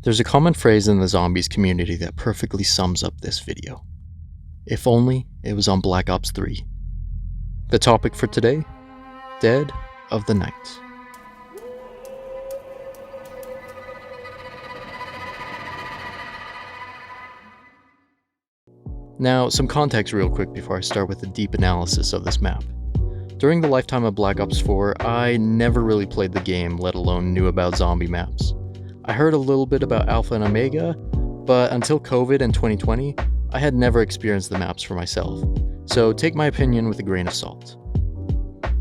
There's a common phrase in the zombies community that perfectly sums up this video. If only it was on Black Ops 3. The topic for today? Dead of the Night. Now, some context real quick before I start with a deep analysis of this map. During the lifetime of Black Ops 4, I never really played the game, let alone knew about zombie maps. I heard a little bit about Alpha and Omega, but until COVID in 2020, I had never experienced the maps for myself, so take my opinion with a grain of salt.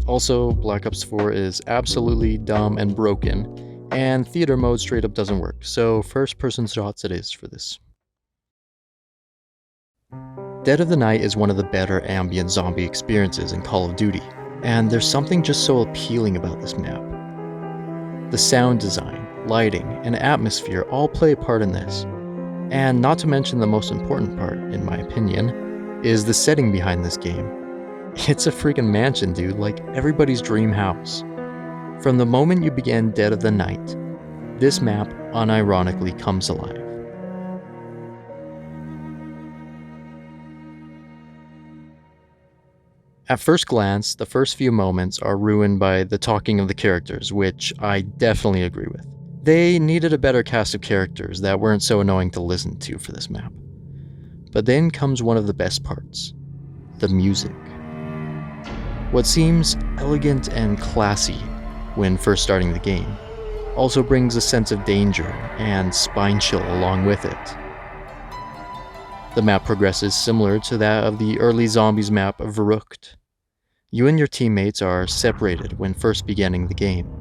Also, Black Ops 4 is absolutely dumb and broken, and theater mode straight up doesn't work, so first person shots it is for this. Dead of the Night is one of the better ambient zombie experiences in Call of Duty, and there's something just so appealing about this map. The sound design, lighting, and atmosphere all play a part in this. And not to mention the most important part, in my opinion, is the setting behind this game. It's a freaking mansion, dude, like everybody's dream house. From the moment you begin Dead of the Night, this map unironically comes alive. At first glance, the first few moments are ruined by the talking of the characters, which I definitely agree with. They needed a better cast of characters that weren't so annoying to listen to for this map. But then comes one of the best parts, the music. What seems elegant and classy when first starting the game also brings a sense of danger and spine chill along with it. The map progresses similar to that of the early zombies map of Verrückt. You and your teammates are separated when first beginning the game.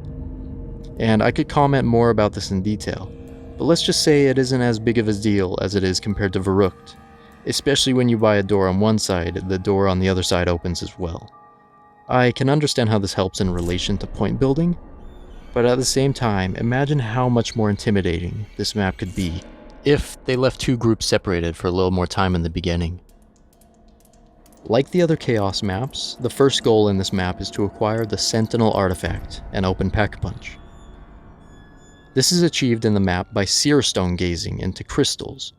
And I could comment more about this in detail, but let's just say it isn't as big of a deal as it is compared to Verrückt, especially when you buy a door on one side, the door on the other side opens as well. I can understand how this helps in relation to point building, but at the same time, imagine how much more intimidating this map could be if they left two groups separated for a little more time in the beginning. Like the other Chaos maps, the first goal in this map is to acquire the Sentinel artifact and open Pack-a-Punch. This is achieved in the map by seer stone gazing into crystals,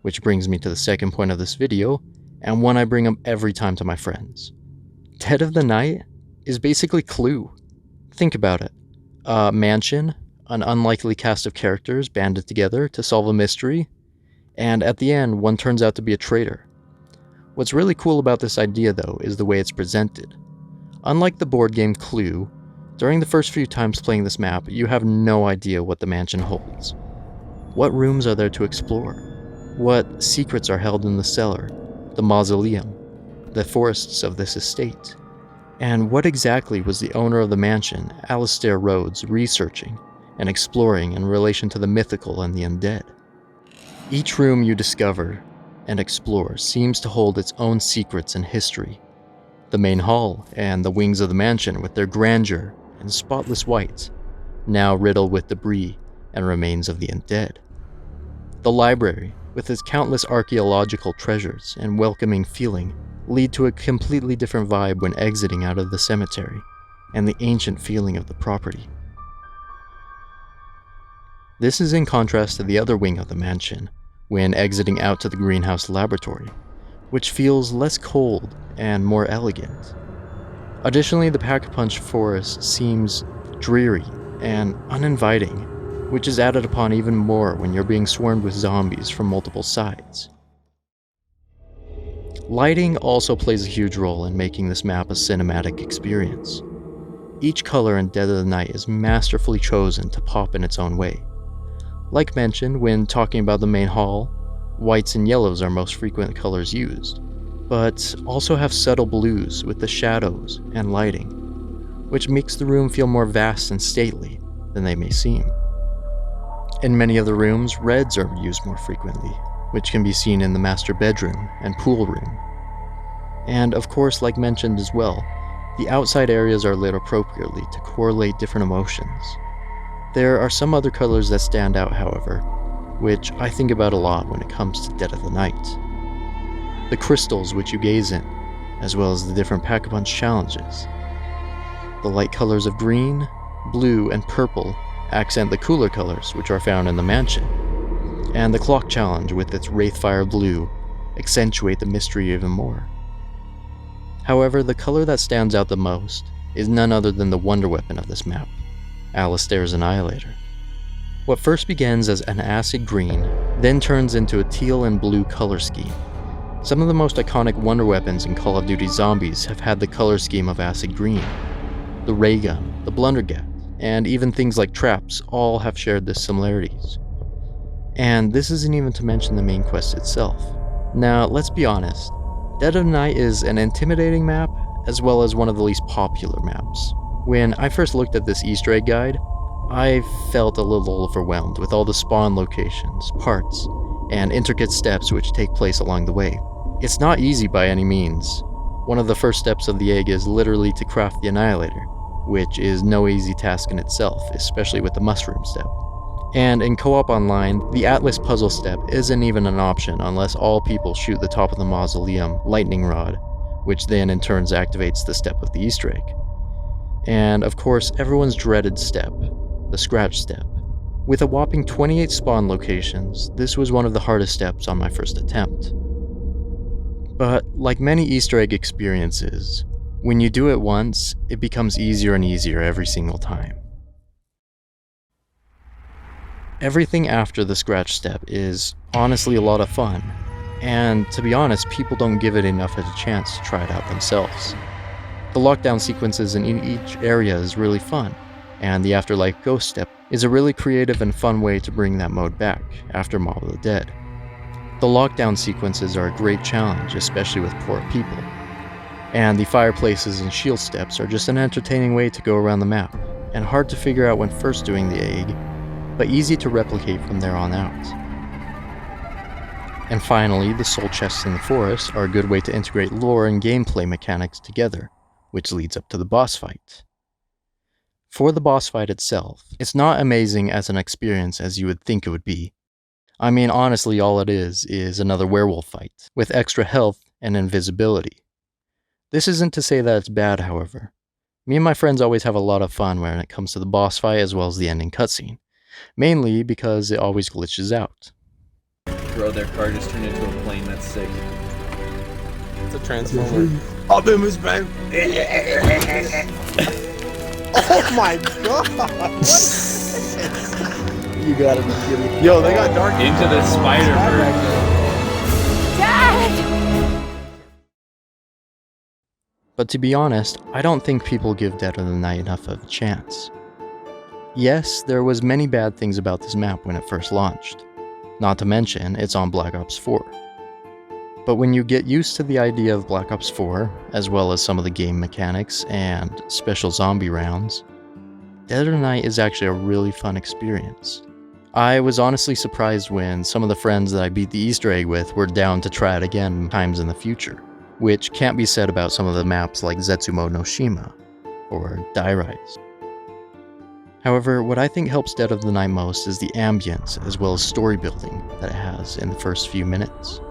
which brings me to the second point of this video, and one I bring up every time to my friends. Dead of the Night is basically Clue. Think about it. A mansion, an unlikely cast of characters banded together to solve a mystery, and at the end, one turns out to be a traitor. What's really cool about this idea, though, is the way it's presented. Unlike the board game Clue, during the first few times playing this map, you have no idea what the mansion holds. What rooms are there to explore? What secrets are held in the cellar, the mausoleum, the forests of this estate? And what exactly was the owner of the mansion, Alistair Rhodes, researching and exploring in relation to the mythical and the undead? Each room you discover and explore seems to hold its own secrets and history. The main hall and the wings of the mansion with their grandeur and spotless white, now riddled with debris and remains of the undead. The library, with its countless archaeological treasures and welcoming feeling, lead to a completely different vibe when exiting out of the cemetery, and the ancient feeling of the property. This is in contrast to the other wing of the mansion, when exiting out to the greenhouse laboratory, which feels less cold and more elegant. Additionally, the Pack-a-Punch forest seems dreary and uninviting, which is added upon even more when you're being swarmed with zombies from multiple sides. Lighting also plays a huge role in making this map a cinematic experience. Each color in Dead of the Night is masterfully chosen to pop in its own way. Like mentioned when talking about the main hall, whites and yellows are most frequent colors used, but also have subtle blues with the shadows and lighting, which makes the room feel more vast and stately than they may seem. In many of the rooms, reds are used more frequently, which can be seen in the master bedroom and pool room. And of course, like mentioned as well, the outside areas are lit appropriately to correlate different emotions. There are some other colors that stand out, however, which I think about a lot when it comes to Dead of the Night. The crystals which you gaze in, as well as the different Pack-a-Punch challenges. The light colors of green, blue, and purple accent the cooler colors which are found in the mansion, and the clock challenge with its Wraithfire blue accentuate the mystery even more. However, the color that stands out the most is none other than the wonder weapon of this map, Alistair's Annihilator. What first begins as an acid green, then turns into a teal and blue color scheme. Some of the most iconic wonder weapons in Call of Duty Zombies have had the color scheme of acid green. The ray gun, the blundergat, and even things like traps all have shared the similarities. And this isn't even to mention the main quest itself. Now, let's be honest, Dead of Night is an intimidating map, as well as one of the least popular maps. When I first looked at this Easter egg guide, I felt a little overwhelmed with all the spawn locations, parts, and intricate steps which take place along the way. It's not easy by any means. One of the first steps of the egg is literally to craft the Annihilator, which is no easy task in itself, especially with the mushroom step. And in co-op online, the Atlas puzzle step isn't even an option unless all people shoot the top of the mausoleum lightning rod, which then in turn activates the step of the Easter egg. And of course, everyone's dreaded step, the scratch step. With a whopping 28 spawn locations, this was one of the hardest steps on my first attempt. But like many Easter egg experiences, when you do it once, it becomes easier and easier every single time. Everything after the scratch step is honestly a lot of fun, and to be honest, people don't give it enough of a chance to try it out themselves. The lockdown sequences in each area is really fun, and the Afterlife Ghost Step is a really creative and fun way to bring that mode back after Mob of the Dead. The lockdown sequences are a great challenge, especially with poor people, and the fireplaces and shield steps are just an entertaining way to go around the map, and hard to figure out when first doing the egg, but easy to replicate from there on out. And finally, the soul chests in the forest are a good way to integrate lore and gameplay mechanics together, which leads up to the boss fight. For the boss fight itself, it's not amazing as an experience as you would think it would be. I mean, honestly, all it is another werewolf fight, with extra health and invisibility. This isn't to say that it's bad, however. Me and my friends always have a lot of fun when it comes to the boss fight as well as the ending cutscene, mainly because it always glitches out. Bro, their car just turned into a plane, that's sick. It's a transformer. Optimus Prime. Oh my god! What is this? You gotta be kidding. Yo, they got dark Into the Spider-Verse. But to be honest, I don't think people give Dead of the Night enough of a chance. Yes, there was many bad things about this map when it first launched, not to mention it's on Black Ops 4. But when you get used to the idea of Black Ops 4, as well as some of the game mechanics and special zombie rounds, Dead of the Night is actually a really fun experience. I was honestly surprised when some of the friends that I beat the Easter egg with were down to try it again times in the future, which can't be said about some of the maps like Zetsumo no Shima or Die Rise. However, what I think helps Dead of the Night most is the ambience as well as story building that it has in the first few minutes.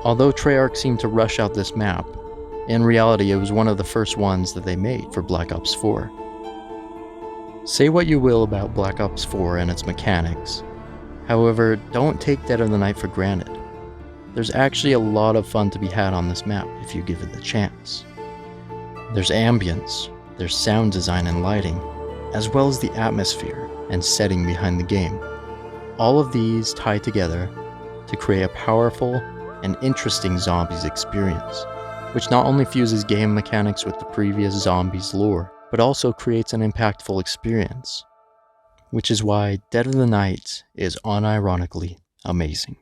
Although Treyarch seemed to rush out this map, in reality it was one of the first ones that they made for Black Ops 4. Say what you will about Black Ops 4 and its mechanics, however, don't take Dead of the Night for granted. There's actually a lot of fun to be had on this map if you give it the chance. There's ambience, there's sound design and lighting, as well as the atmosphere and setting behind the game. All of these tie together to create a powerful and interesting zombies experience, which not only fuses game mechanics with the previous zombies lore, but also creates an impactful experience, which is why Dead of the Night is unironically amazing.